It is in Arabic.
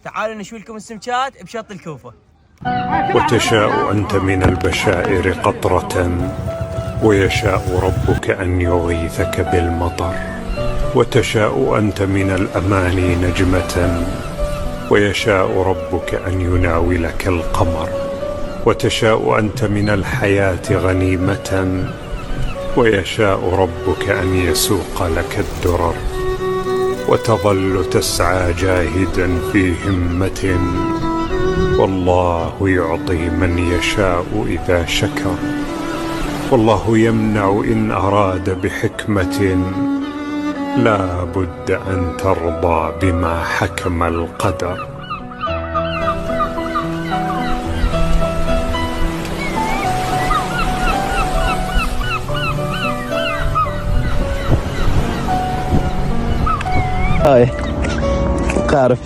تعالوا نشوي لكم السمكات بشط الكوفة. وتشاء أنت من البشائر قطرة، ويشاء ربك أن يغيثك بالمطر. وتشاء أنت من الأماني نجمة، ويشاء ربك أن يناولك القمر. وتشاء أنت من الحياة غنيمة، ويشاء ربك أن يسوق لك الدرر. وتظل تسعى جاهدا في همة، والله يعطي من يشاء إذا شكر. والله يمنع إن أراد بحكمة، لا بد أن ترضى بما حكم القدر. هاي قارف